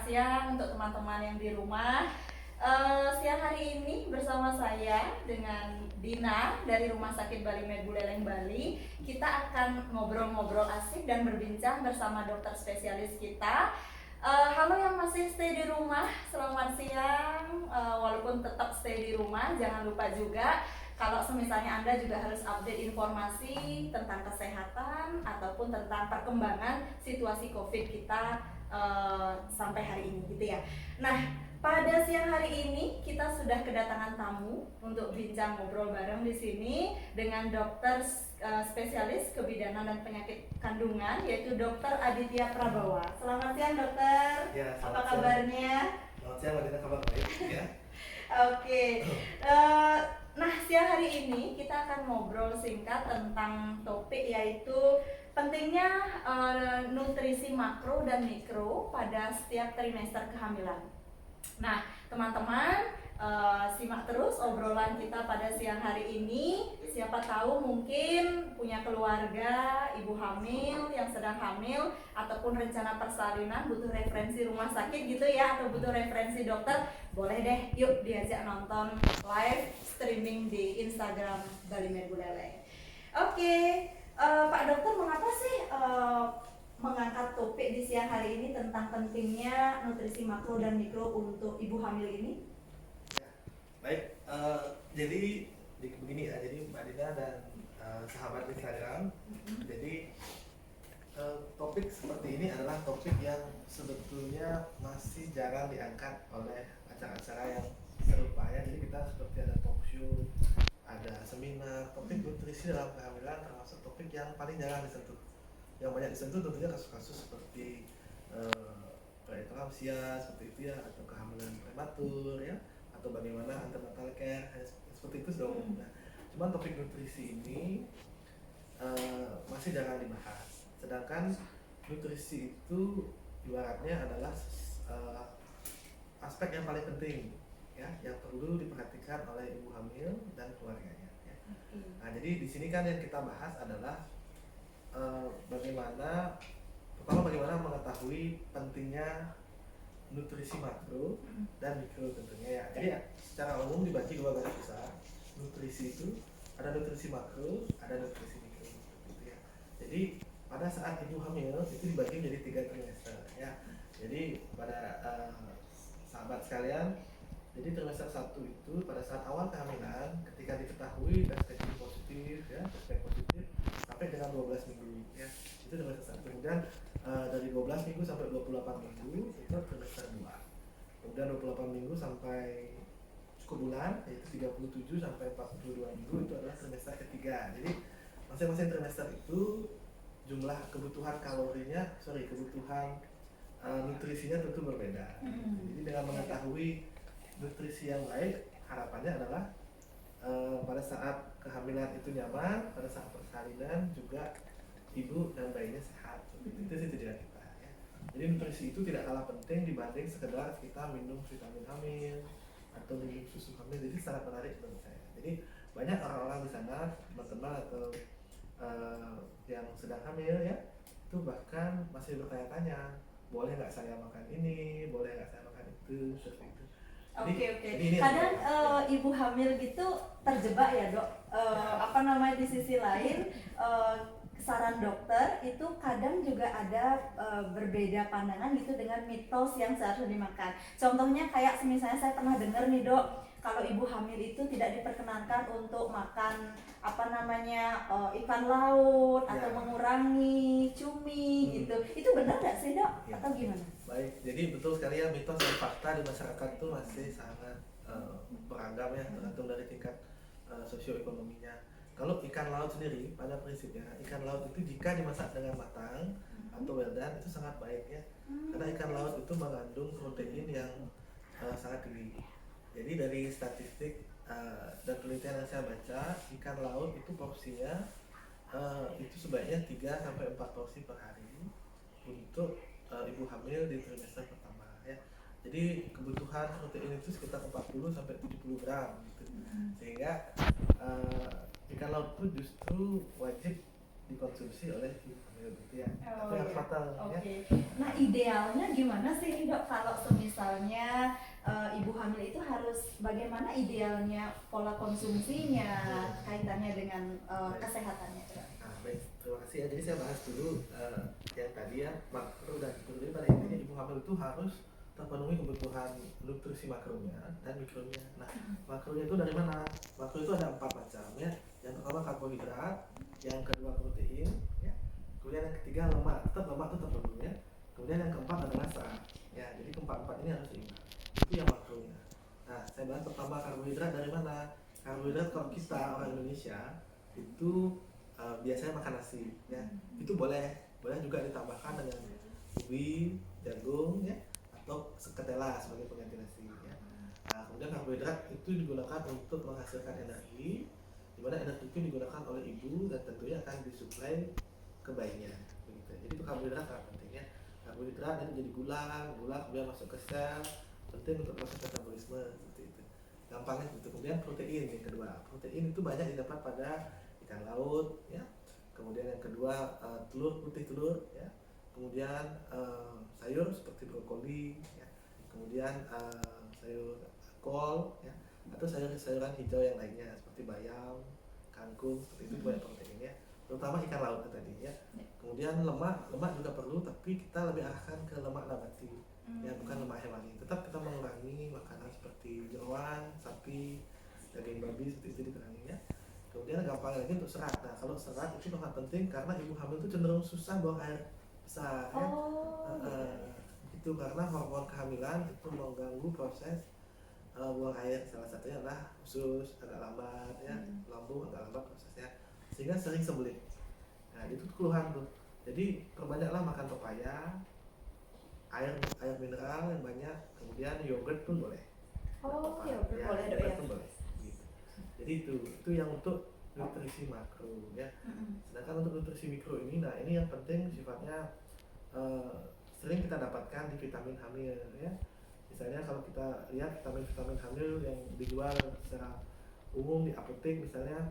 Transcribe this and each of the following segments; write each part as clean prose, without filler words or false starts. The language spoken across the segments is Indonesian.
siang untuk teman-teman yang di rumah. Siang hari ini bersama saya dengan Dina dari Rumah Sakit Bali Med Buleleng Bali. Kita akan ngobrol-ngobrol asik dan berbincang bersama dokter spesialis kita. Halo yang masih stay di rumah, selamat siang. Walaupun tetap stay di rumah, jangan lupa juga kalau misalnya Anda juga harus update informasi tentang kesehatan ataupun tentang perkembangan situasi COVID kita sampai hari ini gitu ya. Nah, pada siang hari ini kita sudah kedatangan tamu untuk bincang ngobrol bareng di sini dengan dokter spesialis kebidanan dan penyakit kandungan, yaitu Dokter Aditya Prabawa. Selamat siang dokter. Ya, apa kabarnya? Selamat siang, Mbak, kabar baik ya. Oke. Nah, siang hari ini kita akan ngobrol singkat tentang topik yaitu pentingnya nutrisi makro dan mikro pada setiap trimester kehamilan. Nah, teman-teman, simak terus obrolan kita pada siang hari ini. Siapa tahu mungkin punya keluarga, ibu hamil yang sedang hamil, ataupun rencana persalinan butuh referensi rumah sakit gitu ya, atau butuh referensi dokter, boleh deh yuk diajak nonton live streaming di Instagram Bali Med Buleleng. Oke, Pak Dokter, mengapa sih mengangkat topik di siang hari ini tentang pentingnya nutrisi makro dan mikro untuk ibu hamil ini? Ya, baik, jadi begini ya, jadi Mbak Dina dan sahabat Instagram, jadi topik seperti ini adalah topik yang sebetulnya masih jarang diangkat oleh acara-acara yang serupa ya. Jadi kita seperti ada talk show, ada seminar, topik nutrisi dalam kehamilan termasuk topik yang paling jarang disentuh. Yang banyak disentuh tentunya kasus-kasus seperti preeklamsia seperti itu ya, atau kehamilan prematur ya, atau bagaimana antenatal care seperti itu sudah umum. Nah, cuman topik nutrisi ini masih jarang dibahas. Sedangkan nutrisi itu ibaratnya adalah aspek yang paling penting ya, yang perlu diperhatikan oleh ibu hamil dan keluarganya ya. Nah, jadi di sini kan yang kita bahas adalah bagaimana mengetahui pentingnya nutrisi makro dan mikro tentunya ya. Jadi ya, secara umum dibagi dua garis besar. Nutrisi itu ada nutrisi makro, ada nutrisi mikro gitu ya. Jadi pada saat ibu hamil itu dibagi menjadi 3 trimester ya. Jadi pada sahabat sekalian, jadi trimester 1 itu pada saat awal kehamilan ketika diketahui tes testing positif ya, tes positif sampai dengan 12 minggu ya, itu trimester 1. Kemudian dari 12 minggu sampai 28 minggu itu trimester 2. Kemudian 28 minggu sampai cukup bulan yaitu 37 sampai 42 minggu itu adalah trimester ketiga. Jadi masing-masing trimester itu jumlah kebutuhan nutrisinya tentu berbeda. Jadi dengan mengetahui nutrisi yang baik, harapannya adalah pada saat kehamilan itu nyaman, pada saat persalinan juga ibu dan bayinya sehat. Itu sih tujuan kita ya. Jadi nutrisi itu tidak kalah penting dibanding sekedar kita minum vitamin hamil atau minum susu hamil. Jadi sangat menarik menurut saya. Jadi banyak orang-orang di sana, teman-teman atau yang sedang hamil ya, itu bahkan masih bertanya-tanya, boleh nggak saya makan ini, boleh nggak saya makan itu, seperti itu. Oke. Kadang ibu hamil gitu terjebak ya dok. Di sisi lain saran dokter itu kadang juga ada berbeda pandangan gitu dengan mitos yang seharusnya dimakan. Contohnya kayak misalnya saya pernah dengar nih dok, kalau ibu hamil itu tidak diperkenankan untuk makan ikan laut atau mengurangi cumi gitu. Itu benar nggak sih dok? Ya. Atau gimana? Baik, jadi betul sekali ya, mitos dan fakta di masyarakat itu masih sangat beragam ya, tergantung dari tingkat sosioekonominya. Kalau ikan laut sendiri, pada prinsipnya ikan laut itu jika dimasak dengan matang atau well done itu sangat baik ya, karena ikan laut itu mengandung protein yang sangat tinggi. Jadi dari statistik dan penelitian yang saya baca, ikan laut itu porsinya itu sebaiknya 3-4 porsi per hari untuk ibu hamil di trimester pertama ya. Jadi kebutuhan protein itu sekitar 40-70 gram gitu. Sehingga ikan laut itu justru wajib dikonsumsi oleh ibu hamil gitu ya. Tapi harus matang ya. Nah, idealnya gimana sih nih dok kalau misalnya ibu hamil itu harus bagaimana idealnya pola konsumsinya kaitannya dengan kesehatannya? Nah, baik, terima kasih ya. Jadi saya bahas dulu yang tadi ya, makro dan mikro. Jadi pada intinya ibu hamil itu harus terpenuhi kebutuhan nutrisi makronya dan mikronya. Nah, makronya itu dari mana? Makro itu ada 4 macam ya. Yang pertama karbohidrat, yang kedua protein, ya. Kemudian yang ketiga lemak, tetap lemak itu terpenuhi ya. Kemudian yang keempat adalah serat. Ya, jadi keempat-empat ini harus seimbang. Itu yang makronya. Nah, saya bahas pertama karbohidrat dari mana? Karbohidrat kalau kita orang Indonesia itu biasanya makan nasi ya. Itu boleh juga ditambahkan dengan ubi, jagung ya, atau ketela sebagai pengganti nasi ya. Nah, kemudian karbohidrat itu digunakan untuk menghasilkan energi, di mana energi itu digunakan oleh ibu dan tentunya akan disuplai ke bayinya begitu. Jadi itu karbohidrat sangat penting ya. Karbohidrat dan jadi gula kemudian masuk ke sel, penting untuk proses metabolisme seperti itu. Gampangnya itu. Kemudian protein yang kedua. Protein itu banyak didapat pada ikan laut ya. Kemudian yang kedua putih telur ya. Kemudian sayur seperti brokoli ya. Kemudian sayur kol ya, atau sayuran hijau yang lainnya seperti bayam, kangkung, seperti itu banyak proteinnya, terutama ikan laut tadi ya. Kemudian lemak juga perlu, tapi kita lebih arahkan ke lemak nabati ya, bukan lemak hewani. Tetap kita mengurangi makanan seperti jeroan, sapi, daging babi, seperti itu dikurangi ya. Kemudian gampang lagi untuk serat. Nah, kalau serat itu sangat penting karena ibu hamil itu cenderung susah buang air besar ya. Itu karena hormon kehamilan itu mengganggu proses buang air. Salah satunya adalah usus agak lambat ya, lambung agak lambat prosesnya, sehingga sering sembelit. Nah, itu keluhan tuh. Jadi perbanyaklah makan pepaya, air mineral yang banyak, kemudian yogurt pun boleh. Yogurt ya, boleh dok ya. Boleh. Gitu. Jadi itu yang untuk nutrisi makro ya. Sedangkan untuk nutrisi mikro ini, nah ini yang penting sifatnya sering kita dapatkan di vitamin hamil ya. Misalnya kalau kita lihat vitamin hamil yang dijual secara umum di apotek misalnya,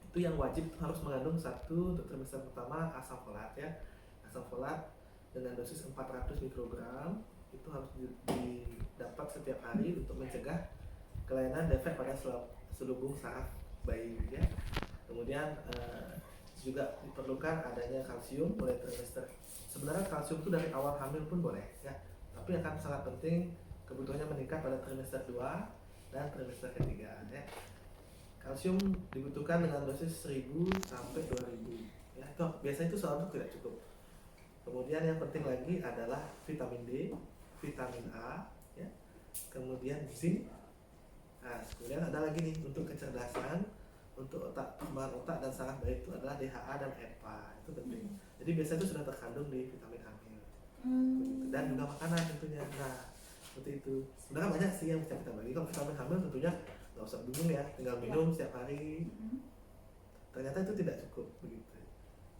itu yang wajib harus mengandung satu untuk trimester pertama asam folat ya. Asam folat dengan dosis 400 mikrogram itu harus didapat setiap hari untuk mencegah kelainan defek pada selubung saraf bayi ya. Kemudian juga diperlukan adanya kalsium mulai trimester. Sebenarnya kalsium itu dari awal hamil pun boleh ya, tapi akan sangat penting kebutuhannya meningkat pada trimester 2 dan trimester ketiga ya. Kalsium dibutuhkan dengan dosis 1000 sampai 2000 ya. Biasanya itu selalu tidak cukup. Kemudian yang penting lagi adalah vitamin D, vitamin A ya. Kemudian zinc. Nah, kemudian ada lagi nih untuk kecerdasan, untuk perkembangan otak dan saraf bayi itu adalah DHA dan EPA. Itu penting. Jadi biasanya itu sudah terkandung di vitamin hamil. Dan juga makanan tentunya. Nah, seperti itu. Sebenarnya banyak sih yang bisa kita bagi. Kalau vitamin hamil tentunya nggak usah bingung ya, tinggal minum setiap hari. Ternyata itu tidak cukup begitu.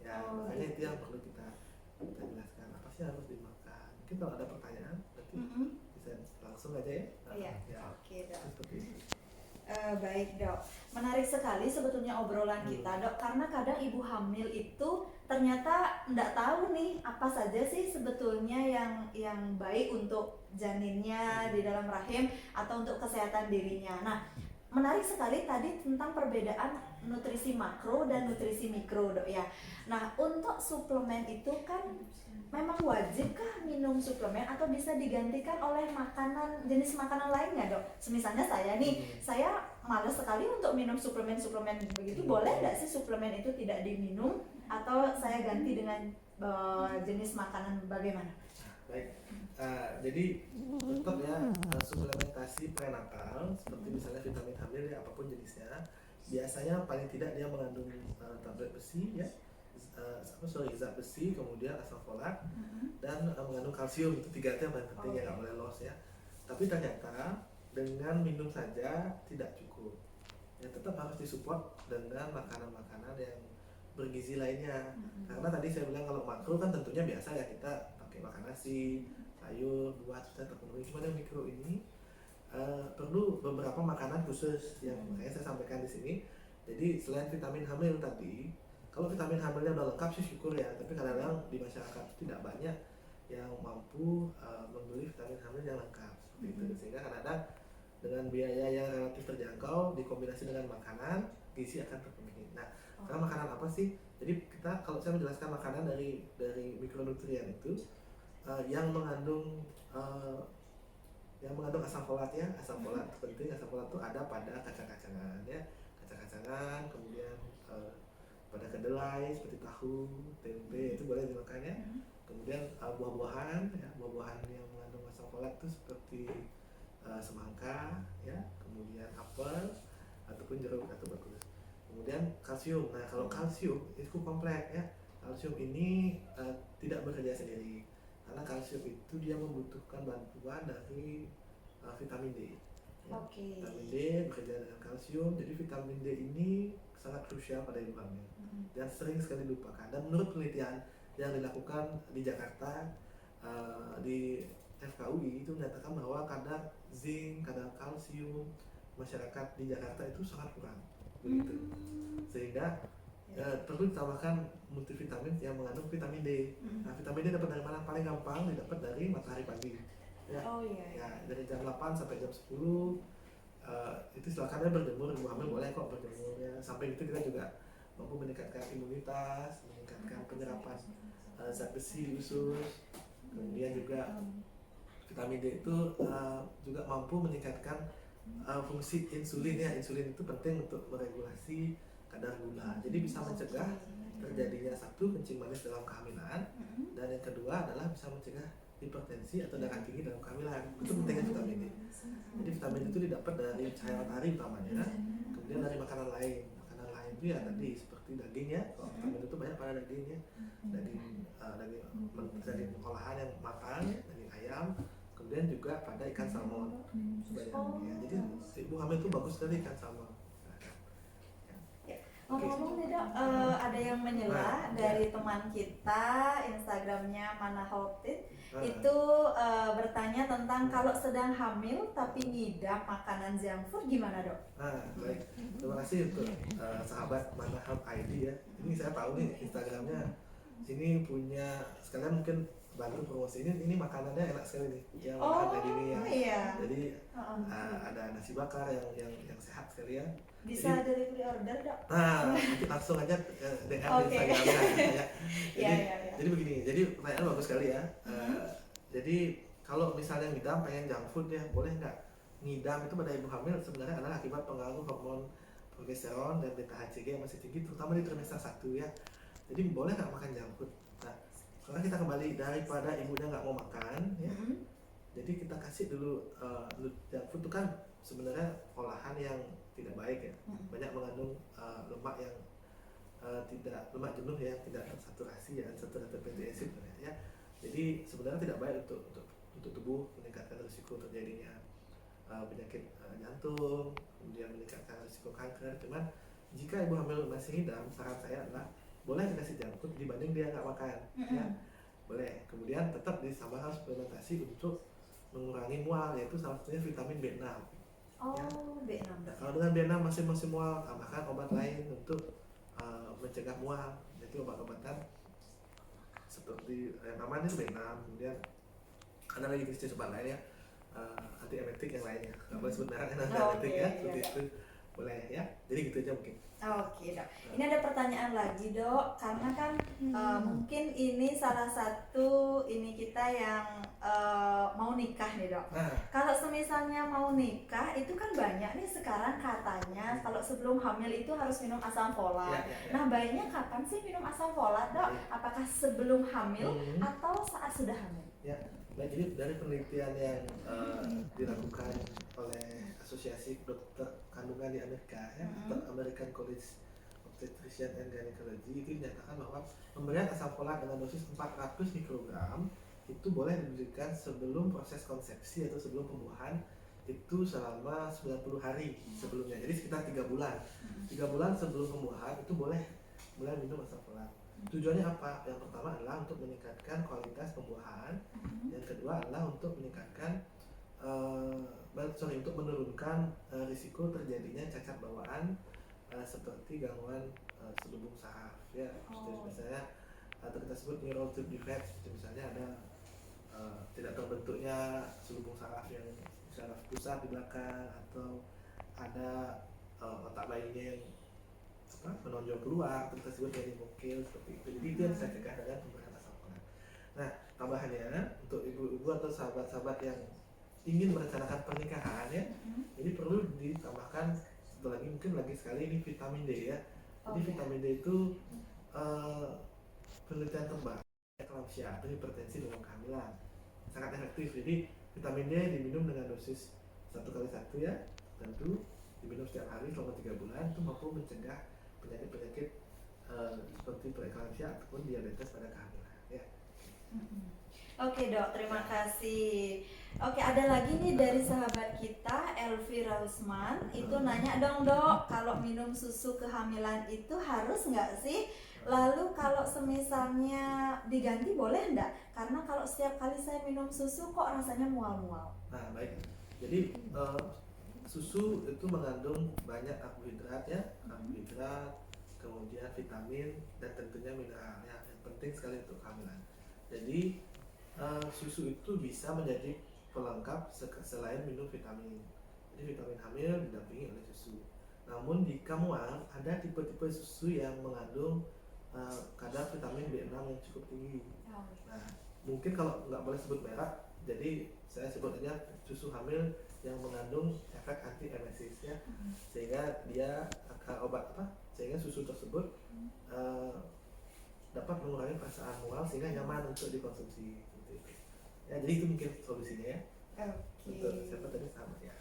Ya, makanya itu yang perlu kita jelaskan. Apa sih harus dimakan? Mungkin kalau ada pertanyaan nanti bisa langsung aja ya. Ya. Oke dok. Seperti itu. Baik dok, menarik sekali sebetulnya obrolan kita dok, karena kadang ibu hamil itu ternyata nggak tahu nih apa saja sih sebetulnya yang baik untuk janinnya di dalam rahim atau untuk kesehatan dirinya. Nah, menarik sekali tadi tentang perbedaan nutrisi makro dan nutrisi mikro dok ya. Nah, untuk suplemen itu kan memang wajibkah minum suplemen atau bisa digantikan oleh jenis makanan lainnya dok? Misalnya saya nih, saya malas sekali untuk minum suplemen begitu, boleh nggak sih suplemen itu tidak diminum atau saya ganti dengan jenis makanan bagaimana? Baik, jadi tetap ya suplementasi prenatal seperti misalnya vitamin hamil ya apapun jenisnya, biasanya paling tidak dia mengandung tablet besi ya, zat besi, kemudian asam folat dan mengandung kalsium. Itu 3 itu yang paling penting ya, nggak boleh loss ya. Tapi ternyata dengan minum saja tidak cukup ya, tetap harus disupport dengan makanan-makanan yang bergizi lainnya. Karena tadi saya bilang kalau makro kan tentunya biasa ya, kita pakai makan nasi, sayur, buah sudah terpenuhi. Cuma yang mikro ini perlu beberapa makanan khusus yang makanya saya sampaikan di sini. Jadi selain vitamin hamil tadi, kalau vitamin hamilnya udah lengkap sih syukur ya, tapi kadang-kadang di masyarakat tidak banyak yang mampu membeli vitamin hamil yang lengkap seperti itu. Sehingga kadang-kadang dengan biaya yang relatif terjangkau dikombinasi dengan makanan, gizi akan terpenuhi. Nah, karena makanan apa sih? Jadi kita, kalau saya menjelaskan makanan dari mikronutrien itu yang mengandung asam folat ya. Asam folat itu penting. Asam folat itu ada pada kacang-kacangan ya, kacang-kacangan, kemudian pada kedelai seperti tahu, tempe, itu boleh dimakan ya. Kemudian buah-buahan ya, buah-buahan yang mengandung asam folat itu seperti semangka ya, kemudian apel ataupun jeruk atau bagus. Kemudian kalsium. Nah, kalau kalsium itu kompleks ya. Kalsium ini tidak bekerja sendiri, karena kalsium itu dia membutuhkan bantuan dari vitamin D. Ya. Vitamin D bekerja dengan kalsium, jadi vitamin D ini sangat krusial pada ibu hamil dan sering sekali dilupakan. Dan menurut penelitian yang dilakukan di Jakarta di FKUI itu menyatakan bahwa kadar zinc, kadar kalsium masyarakat di Jakarta itu sangat kurang begitu, sehingga perlu ditambahkan multivitamin yang mengandung vitamin D. Nah, vitamin D dapat dari mana? Paling gampang didapat dari matahari pagi ya. Ya, dari jam 8 sampai jam 10 itu silakan ya berjemur, ibu hamil boleh kok berjemur ya. Sampai itu kita juga mampu meningkatkan imunitas, meningkatkan penyerapan zat besi di usus. Kemudian juga vitamin D itu juga mampu meningkatkan fungsi insulin ya. Insulin itu penting untuk meregulasi kadar gula. Jadi bisa mencegah terjadinya satu, kencing manis dalam kehamilan, dan yang kedua adalah bisa mencegah hipertensi atau darah tinggi dalam kehamilan. Itu pentingnya vitamin D. Jadi vitamin D itu didapat dari cahaya matahari utamanya, kemudian dari makanan lain. Makanan lain itu ya tadi seperti daging ya. Kalau vitamin D itu banyak pada dagingnya, daging olahan yang matang, daging ayam, kemudian juga pada ikan salmon. Ya, jadi ibu hamil itu bagus sekali ikan salmon. Ngomong-ngomong nih dok, ada yang menyela dari teman kita, Instagramnya Manahotit, itu bertanya tentang kalau sedang hamil tapi ngidam makanan junk food gimana dok? Baik, terima kasih untuk sahabat Manahot ID ya. Ini saya tahu nih Instagramnya, ini punya sekalian mungkin bantu promosi ini makanannya enak sekali nih, yang ada di ini ya. Iya. Jadi ada nasi bakar yang sehat sekali ya. Bisa delivery order dok? Nah, nanti langsung aja DM di Instagramnya ya. Jadi begini, jadi pertanyaan bagus sekali ya. Jadi kalau misalnya ngidam pengen junk food ya, boleh nggak? Ngidam itu pada ibu hamil sebenarnya adalah akibat pengaruh hormon progesteron dan beta HCG yang masih tinggi, terutama di trimester 1 ya. Jadi boleh nggak makan junk food? Nah, sekarang kita kembali daripada ibunya nggak mau makan ya. Jadi kita kasih dulu junk food itu kan sebenarnya olahan yang tidak baik ya, banyak mengandung lemak yang tidak, lemak jenuh yang tidak tersaturasi ya, unsaturated fatty acid ya. Jadi sebenarnya tidak baik untuk tubuh, meningkatkan risiko terjadinya penyakit jantung, kemudian meningkatkan risiko kanker. Cuman jika ibu hamil masih ngidam, saran saya adalah boleh dikasih junk food dibanding dia nggak makan ya, boleh. Kemudian tetap ditambahkan suplementasi untuk mengurangi mual, yaitu salah satunya vitamin B6. Ya. B6. Kalau dengan B6 masih mual, tambahkan obat lain untuk mencegah mual, yaitu obat-obatan seperti yang namanya itu B6. Kemudian ada lagi jenis obat lain ya, antiemetik yang lainnya. Nggak boleh sebut merek antiemetik ya, seperti itu boleh ya. Jadi gitu aja mungkin. Oke dok. Ini ada pertanyaan lagi dok, karena kan mungkin ini salah satu ini kita yang mau nikah nih dok. Kalau semisalnya mau nikah itu kan banyak nih sekarang katanya kalau sebelum hamil itu harus minum asam folat. Nah baiknya kapan sih minum asam folat dok? Apakah sebelum hamil atau saat sudah hamil? Ya, baik. Jadi dari penelitian yang dilakukan oleh Asosiasi Dokter Kandungan di Amerika ya, American College of Obstetrician and Gynecology, itu dinyatakan bahwa pemberian asam folat dengan dosis 400 mikrogram itu boleh diberikan sebelum proses konsepsi atau sebelum pembuahan, itu selama 90 hari sebelumnya. Jadi sekitar 3 bulan. 3 bulan sebelum pembuahan itu boleh mulai minum asam folat. Tujuannya apa? Yang pertama adalah untuk meningkatkan kualitas pembuahan. Yang kedua adalah untuk meningkatkan untuk menurunkan risiko terjadinya cacat bawaan seperti gangguan selubung saraf ya. Misalnya atau kita sebut neural tube defect, misalnya ada tidak terbentuknya selubung saraf yang saraf pusat di belakang, atau ada otak bayinya yang menonjol keluar, kita sebut meningokil seperti itu. Jadi itu yang saya cegah dengan pemberian asam folat. Nah, tambahannya untuk ibu-ibu atau sahabat-sahabat yang ingin merencanakan pernikahan ya, ini perlu ditambahkan satu lagi, mungkin lagi sekali, ini vitamin D ya. Jadi vitamin D itu penelitian terbaru eklamsia atau hipertensi dalam kehamilan sangat efektif. Jadi vitamin D diminum dengan dosis 1x1 ya, tentu diminum setiap hari selama 3 bulan, itu mampu mencegah penyakit-penyakit seperti preeklamsia ataupun diabetes pada kehamilan ya. Oke dok, terima kasih. Oke, ada lagi nih dari sahabat kita Elvira Usman, itu nanya dong dok, kalau minum susu kehamilan itu harus nggak sih? Lalu kalau semisalnya diganti boleh nggak? Karena kalau setiap kali saya minum susu kok rasanya mual-mual. Nah baik, jadi susu itu mengandung banyak karbohidrat ya, karbohidrat, kemudian vitamin dan tentunya mineral ya, yang penting sekali untuk kehamilan. Jadi susu itu bisa menjadi pelengkap selain minum vitamin. Jadi vitamin hamil didampingi oleh susu. Namun jika mual, ada tipe-tipe susu yang mengandung kadar vitamin B6 yang cukup tinggi. Nah, mungkin kalau nggak boleh sebut merek, jadi saya sebut aja susu hamil yang mengandung efek anti-emesis ya, sehingga dia sehingga susu tersebut dapat mengurangi perasaan mual sehingga nyaman untuk dikonsumsi gitu. Ya, jadi itu mungkin solusinya ya. Untuk siapa tadi sama ya.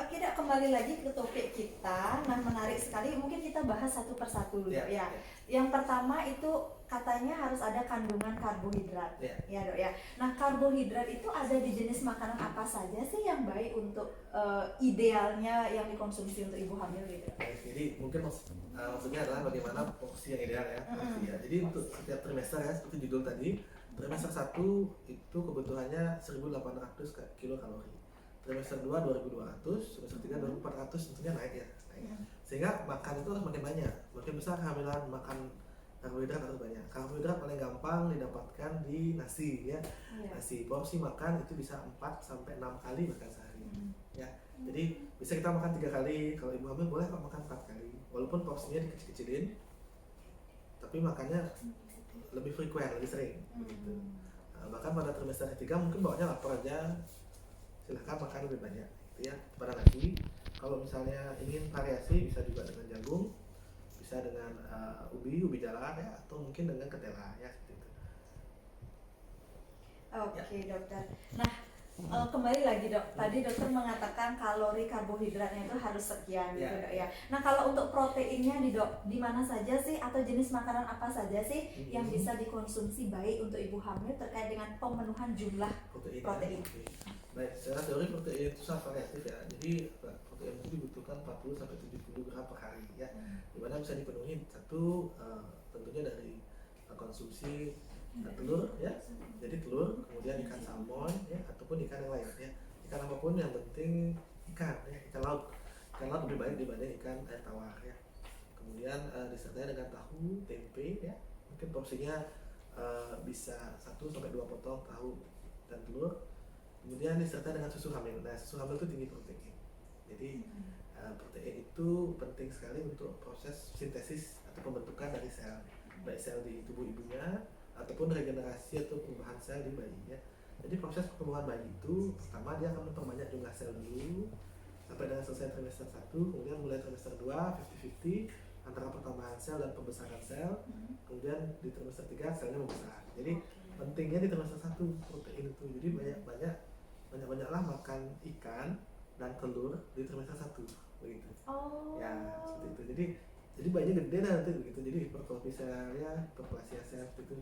Oke dok, kembali lagi ke topik kita. Nah menarik sekali, mungkin kita bahas satu persatu dulu ya. Yang pertama itu katanya harus ada kandungan karbohidrat ya dok ya. Nah karbohidrat itu ada di jenis makanan apa saja sih yang baik untuk idealnya yang dikonsumsi untuk ibu hamil gitu? Jadi mungkin maksudnya adalah bagaimana porsi yang ideal ya. Ya. Jadi untuk setiap trimester ya, seperti judul tadi, trimester 1 itu kebutuhannya 1.800 kilokalori. Trimester 2 2.200, trimester 3 2.400, tentunya naik ya. Sehingga makan itu harus makin banyak, makin besar kehamilan, makan karbohidrat harus banyak. Karbohidrat paling gampang didapatkan di nasi ya. Nasi, porsi makan itu bisa 4 sampai 6 kali makan sehari. Ya. Jadi bisa kita makan 3 kali, kalau ibu hamil boleh kok makan 4 kali. Walaupun porsinya dikecil-kecilin, tapi makannya lebih frekuent, lebih sering begitu. Nah, bahkan pada trimester ketiga mungkin bawanya lapar aja, silahkan makan lebih banyak gitu ya pada nasi. Kalau misalnya ingin variasi bisa juga dengan jagung, bisa dengan ubi jalar ya, atau mungkin dengan ketela ya seperti itu. Oke dokter. Nah kembali lagi dok, tadi dokter mengatakan kalori karbohidratnya itu harus sekian gitu dok ya. Nah kalau untuk proteinnya di mana saja sih, atau jenis makanan apa saja sih yang bisa dikonsumsi baik untuk ibu hamil terkait dengan pemenuhan jumlah protein? Baik, secara teori protein itu sangat variatif ya. Jadi protein itu dibutuhkan 40 sampai 70 gram per hari ya. Dimana bisa dipenuhi satu tentunya dari konsumsi telur ya. Jadi telur, kemudian ikan salmon ya, ataupun ikan yang lain ya. Ikan apapun yang penting ikan ya, ikan laut. Ikan laut lebih baik dibanding ikan air tawar ya. Kemudian disertai dengan tahu, tempe ya. Mungkin porsinya bisa 1 sampai 2 potong tahu dan telur. Kemudian disertai dengan susu hamil. Nah, susu hamil itu tinggi protein. Jadi protein itu penting sekali untuk proses sintesis atau pembentukan dari sel, baik sel di tubuh ibunya ataupun regenerasi atau perubahan sel di bayinya. Jadi proses pertumbuhan bayi itu pertama dia akan memperbanyak jumlah sel dulu sampai dengan selesai trimester 1, kemudian mulai trimester 2 50-50 antara pertambahan sel dan pembesaran sel. Kemudian di trimester 3 selnya membesar. Jadi pentingnya di trimester 1 protein itu. Jadi banyak-banyaklah makan ikan dan telur di trimester 1 begitu. Ya, seperti itu. Jadi bayinya gede nanti begitu. Jadi hipertrofi selnya, hiperplasia sel itu,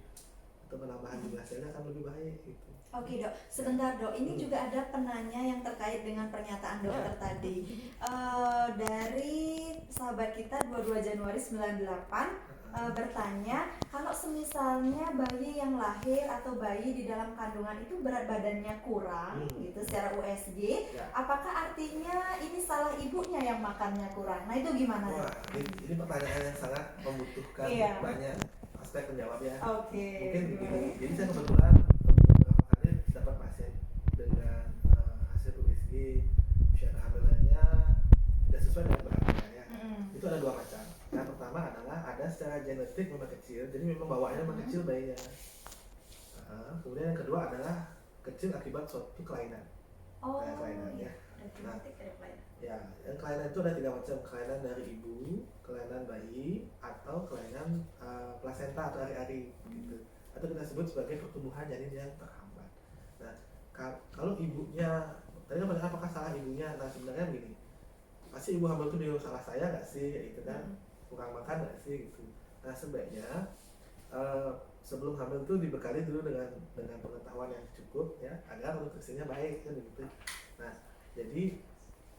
atau penambahan jumlah selnya akan lebih baik gitu. Oke dok, sebentar dok, ini juga ada penanya yang terkait dengan pernyataan dokter tadi. Dari sahabat kita 22 Januari 98 bertanya, kalau semisalnya bayi yang lahir atau bayi di dalam kandungan itu berat badannya kurang gitu secara USG, apakah artinya ini salah ibunya yang makannya kurang? Nah itu gimana? Wah, ini pertanyaan yang sangat membutuhkan banyak aspek menjawab ya. Mungkin begini, jadi saya kebetulan sesuai dengan beratnya ya. Itu ada 2 macam. Yang pertama adalah ada secara genetik memang kecil, jadi memang bawaannya memang kecil bayinya. Kemudian yang kedua adalah kecil akibat suatu kelainan. Kelainan ya. Nah, ya, yang kelainan itu ada 3 macam, kelainan dari ibu, kelainan bayi, atau kelainan plasenta atau ari-ari gitu. Atau kita sebut sebagai pertumbuhan janin yang terhambat. Nah, kalau ibunya, tadi kan pertanyaan apakah salah ibunya? Nah sebenarnya begini, pasti ibu hamil itu bingung salah saya nggak sih, gitu kan, kurang makan nggak sih gitu. Nah sebaiknya sebelum hamil itu dibekali dulu dengan pengetahuan yang cukup ya, agar nutrisinya baik kan gitu. Nah jadi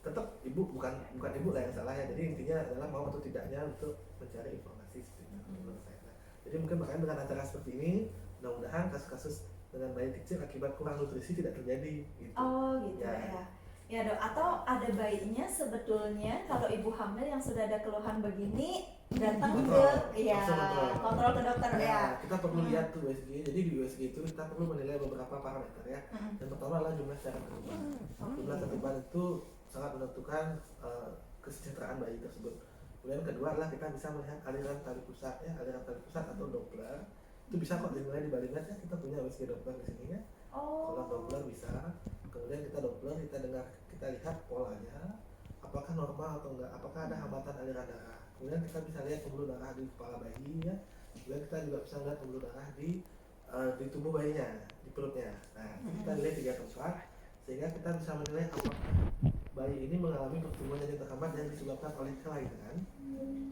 tetap ibu bukan ibu lah yang salah ya. Jadi intinya adalah mau atau tidaknya untuk mencari informasi seperti itu menurut saya. Nah, jadi mungkin makanya dengan acara seperti ini, mudah-mudahan kasus-kasus dengan bayi kecil akibat kurang nutrisi tidak terjadi gitu. Oh gitu ya. Ya dok, atau ada bayinya sebetulnya kalau ibu hamil yang sudah ada keluhan begini datang kontrol ke dokter ya. Kita perlu lihat tuh USG. Jadi di USG itu kita perlu menilai beberapa parameter ya. Yang pertama adalah jumlah secara ketuban. Jumlah ketuban itu sangat menentukan kesejahteraan bayi tersebut. Kemudian kedua adalah kita bisa melihat aliran tali pusat ya, aliran tali pusat atau Doppler. Itu bisa kok dimulai dibandingkan ya, kita punya USG Doppler di sini ya. Kalau Doppler bisa. Kemudian kita Doppler, kita lihat polanya, apakah normal atau enggak, apakah ada hambatan aliran darah. Kemudian kita bisa lihat pembuluh darah di kepala bayi ya. Kemudian kita juga bisa lihat pembuluh darah di tubuh bayinya, di perutnya. Nah, kita lihat 3 tempat sehingga kita bisa menilai apakah bayi ini mengalami pertumbuhan janin terhambat yang disebabkan oleh kelainan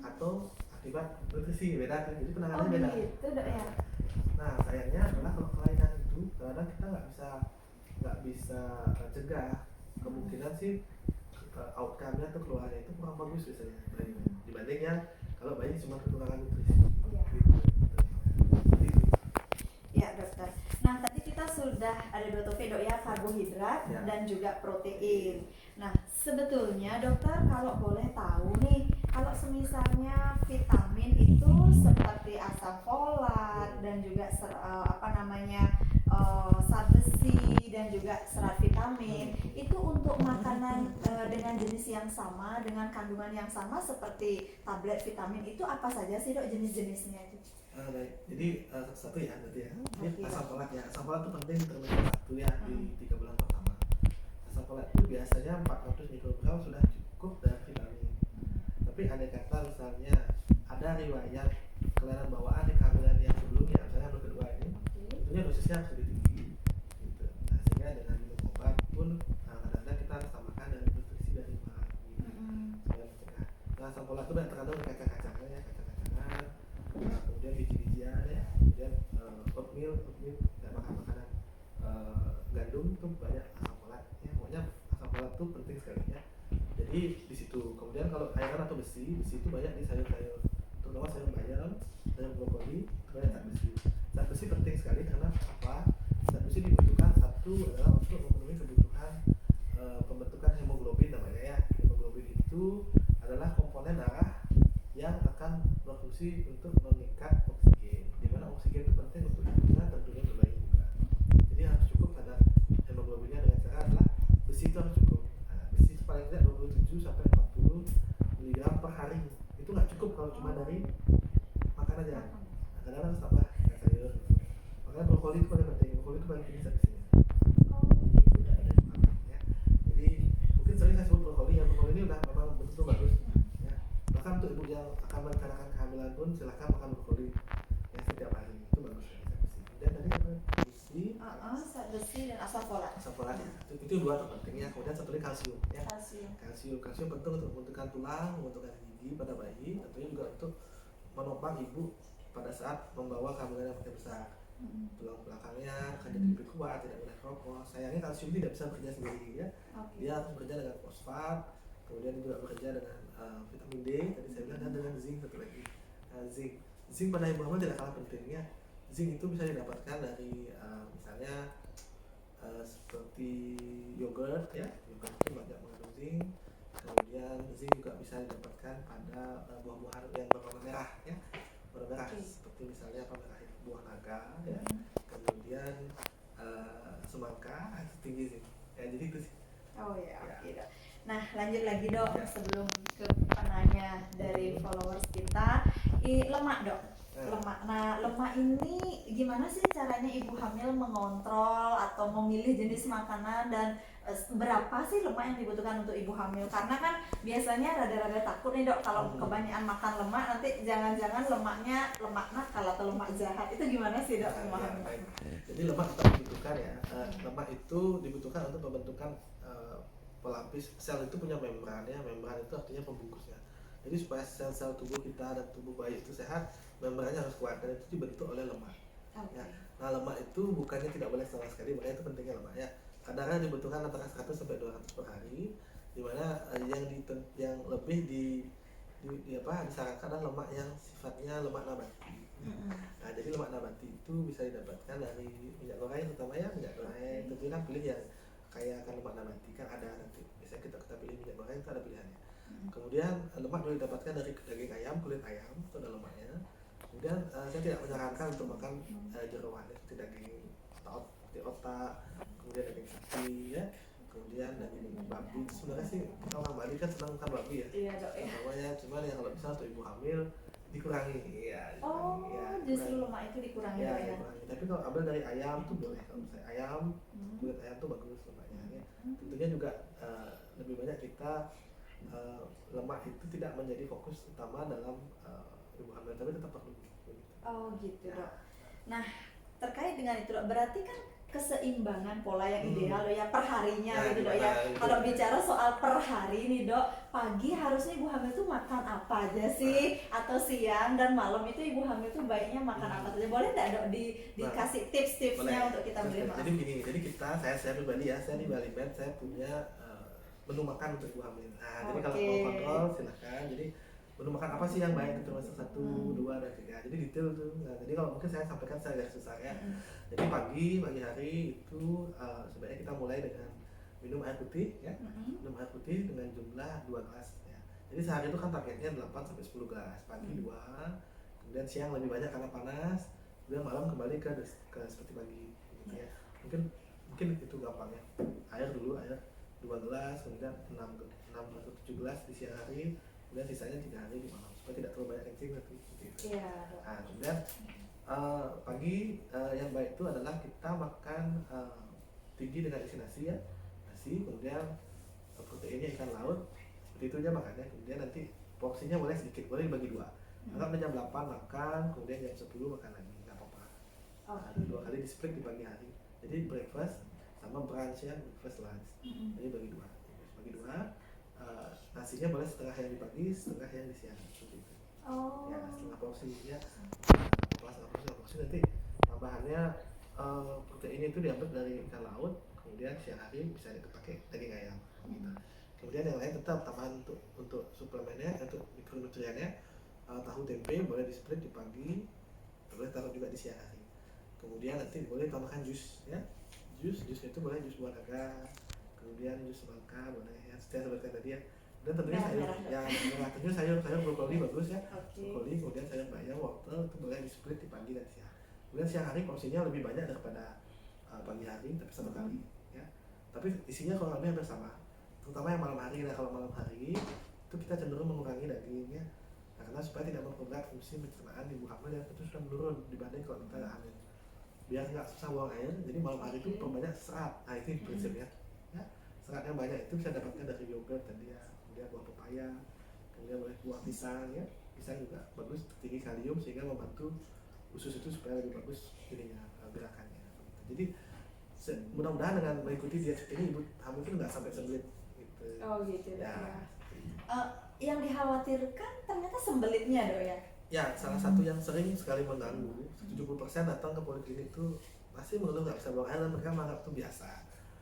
atau akibat nutrisi. Beda kan, jadi penanganannya beda. Gitu dok ya. Nah sayangnya adalah kalau kelainan itu kadang kita nggak bisa cegah, kemungkinan sih outcome-nya atau keluarnya itu kurang bagus biasanya dibandingnya kalau bayi cuma kekurangan nutrisi. Ya dokter. Nah tadi kita sudah ada 2 topik dok ya, karbohidrat dan juga protein. Nah sebetulnya dokter kalau boleh tahu nih, kalau semisalnya vitamin itu seperti asam folat dan juga zat besi dan juga serat vitamin itu untuk makanan dengan jenis yang sama, dengan kandungan yang sama seperti tablet vitamin itu apa saja sih dok jenis-jenisnya itu? Baik, jadi satu ya berarti ya. Ini asam folat ya. Asam folat itu penting terlebih 1 ya di 3 bulan pertama. Asam folat itu biasanya 400 mikrogram sudah cukup dari vitamin. Tapi ada kata misalnya ada riwayat kelainan bawaan di kehamilan yang sebelumnya, misalnya hamil kedua ini, tentunya dosisnya harus lebih tinggi. Gitu. Nah sehingga dengan minum obat pun kadang-kadang kita harus tambahkan dari nutrisi dari bahan supaya mencegah. Nah asam folat itu terkandung di kacang-kacangan ya, kacang-kacangan. Kemudian biji-bijian ya, kemudian oatmeal dan makanan gandum itu banyak asam folat ya. Pokoknya asam folat itu penting sekali ya. Jadi di situ. Kemudian kalau iron atau besi itu banyak di sayur-sayur, terutama sayur bayam, sayur brokoli, banyak zat besi. Zat besi penting sekali karena apa? Zat besi dibutuhkan satu adalah untuk memenuhi kebutuhan pembentukan hemoglobin namanya ya. Hemoglobin itu adalah komponen darah yang akan berfungsi untuk mengikat oksigen, di mana oksigen itu penting untuk hidupnya, tentunya untuk bayi juga. Jadi harus cukup ada hemoglobinnya dengan cara adalah besi itu harus cukup. Nah, besi itu paling tidak 27 sampai 40 mg per hari. Itu nggak cukup kalau cuma dari makan aja. Nah, kadang-kadang harus tambah sayur. Makanya brokoli itu paling penting. Brokoli itu paling tinggi zat besinya. Ya. Jadi mungkin sering saya sebut brokoli ya. Brokoli ini udah memang betul bagus. Bahkan untuk ibu yang akan merencanakan kehamilan pun silahkan makan brokoli ya setiap hari, itu bagus ya, zat besi. Dan tadi apa? Besi, zat besi dan asam folat. Asam folat ya. Itu 2 terpenting ya. Kemudian satu lagi kalsium ya. Kalsium penting untuk membentukkan tulang, membentukkan gigi pada bayi, tentunya juga untuk menopang ibu pada saat membawa kehamilan yang makin besar. Tulang belakangnya akan jadi lebih kuat, tidak mudah keropos. Sayangnya kalsium tidak bisa bekerja sendiri ya. Dia harus bekerja dengan fosfat, kemudian juga bekerja dengan vitamin D tadi saya bilang, dan dengan zinc satu lagi. Zinc pada ibu hamil tidak kalah pentingnya. Zinc itu bisa didapatkan dari misalnya seperti yogurt ya, yogurt itu banyak mengandung zinc. Kemudian zinc juga bisa didapatkan pada buah-buahan yang berwarna merah ya, warna merah seperti misalnya merah buah naga ya. Kemudian semangka itu tinggi zinc ya, jadi itu sih. Oh ya, oke. Nah, lanjut lagi dok, Ya. sebelum ke penanya dari followers kita, lemak dok. Lemak. Nah, lemak ini gimana sih caranya ibu hamil mengontrol atau memilih jenis makanan dan berapa sih lemak yang dibutuhkan untuk ibu hamil? Karena kan biasanya rada-rada takut nih dok kalau kebanyakan makan lemak nanti jangan-jangan lemaknya lemak nakal atau lemak jahat. Itu gimana sih dok ibu hamil? Baik. Jadi lemak tetap dibutuhkan ya. Lemak itu dibutuhkan untuk pembentukan pelapis. Sel itu punya membran ya. Membran itu artinya pembungkusnya. Jadi supaya sel-sel tubuh kita dan tubuh bayi itu sehat, membrannya harus kuat dan itu dibentuk oleh lemak. Okay. Ya. Nah, lemak itu bukannya tidak boleh sama sekali, makanya itu pentingnya lemak ya. Kadarnya dibutuhkan antara 100 sampai 200 per hari, di mana yang lebih disarankan adalah lemak yang sifatnya lemak nabati. Nah, jadi lemak nabati itu bisa didapatkan dari minyak goreng, terutama ya minyak goreng. Tentunya kan pilih yang kaya akan lemak nabati, kan ada nanti. Biasanya kita pilih minyak goreng itu ada pilihannya. Kemudian lemak boleh didapatkan dari daging ayam, kulit ayam itu ada lemaknya. Kemudian saya tidak menyarankan untuk makan jeroan seperti daging otak, kemudian daging sapi ya, kemudian daging babi. Sebenarnya sih kita orang Bali kan senang makan babi ya. Iya dok ya. Namanya cuman yang kalau bisa untuk ibu hamil dikurangi ya. Justru lemak itu dikurangi ya, dok ya. Dikurangi. Tapi kalau ambil dari ayam tuh boleh, kalau misalnya ayam, kulit ayam tuh bagus lemaknya ya. Tentunya juga lebih banyak kita lemak itu tidak menjadi fokus utama dalam ibu hamil, tapi tetap perlu. Oh gitu dok. Nah, terkait dengan itu dok, berarti kan keseimbangan pola yang ideal ya per harinya gitu dok ya. Kalau bicara soal per hari nih dok, pagi harusnya ibu hamil tuh makan apa aja sih, atau siang dan malam itu ibu hamil tuh baiknya makan apa saja? Boleh nggak dok dikasih tips-tipsnya untuk kita beri makan? Jadi begini, jadi saya pribadi ya, saya di Bali Med saya punya menu makan untuk ibu hamil. Nah, jadi kalau mau kontrol silahkan. Jadi menu makan apa sih yang baik itu termasuk 1, 2, dan 3. Jadi detail tuh. Nah, jadi kalau mungkin saya sampaikan secara garis besar ya. Jadi pagi hari itu sebaiknya kita mulai dengan minum air putih ya. Minum air putih dengan jumlah 2 gelas ya. Jadi sehari itu kan targetnya 8 sampai 10 gelas. Pagi 2, kemudian siang lebih banyak karena panas, kemudian malam kembali ke seperti pagi gitu ya. Mungkin itu gampang ya. Air 2 gelas, kemudian 6 atau 7 gelas di siang hari, kemudian sisanya 3 hari di malam supaya tidak terlalu banyak kencing nanti gitu. Nah, kemudian pagi yang baik itu adalah kita makan tinggi dengan isi nasi ya, nasi, kemudian proteinnya ikan laut, seperti itu aja makannya. Kemudian nanti porsinya boleh sedikit, boleh dibagi 2. Anggap jam 8 makan, kemudian jam 10 makan lagi, nggak apa-apa. Nah, 2 kali di split di pagi hari. Jadi breakfast sama brunch ya, breakfast lunch. Jadi bagi 2. Nasinya boleh setengah yang di pagi, setengah yang di siang seperti itu. Ya, setengah porsi ya. Setengah porsi nanti tambahannya protein itu diambil dari ikan laut, kemudian siang hari bisa dipakai daging ayam. Gitu. Kemudian yang lain tetap tambahan untuk suplemennya, untuk mikronutriennya, tahu tempe boleh di split di pagi, boleh taruh juga di siang hari. Kemudian nanti boleh tambahkan jus ya. Jus itu boleh jus buah naga, kemudian jus semangka boleh ya, saya sebutkan tadi ya. Dan tentunya sayur yang tentunya sayur brokoli bagus ya. Brokoli, kemudian sayur bayam, wortel itu boleh di split di pagi dan siang. Kemudian siang hari porsinya lebih banyak daripada pagi hari, tapi sama kali ya. Tapi isinya kurang lebih hampir sama, terutama yang malam hari. Nah, kalau malam hari itu kita cenderung mengurangi dagingnya, karena supaya tidak memperberat fungsi pencernaan ibu hamil yang itu sudah menurun dibanding kalau kita hamil, biar nggak susah buang air. Jadi malam hari itu perbanyak serat. Nah, itu prinsipnya ya. Serat yang banyak itu bisa dapatkan dari yogurt tadi ya, kemudian buah pepaya, kemudian buah pisang ya. Pisang juga bagus, tinggi kalium sehingga membantu usus itu supaya lebih bagus ininya, gerakannya. Jadi mudah-mudahan dengan mengikuti diet ini ibu hamil itu nggak sampai sembelit gitu. Oh gitu ya. Yang dikhawatirkan ternyata sembelitnya dok ya. Ya, salah satu yang sering sekali mengganggu, 70% datang ke poliklinik itu pasti mengeluh nggak bisa buang air dan mereka menganggap itu biasa.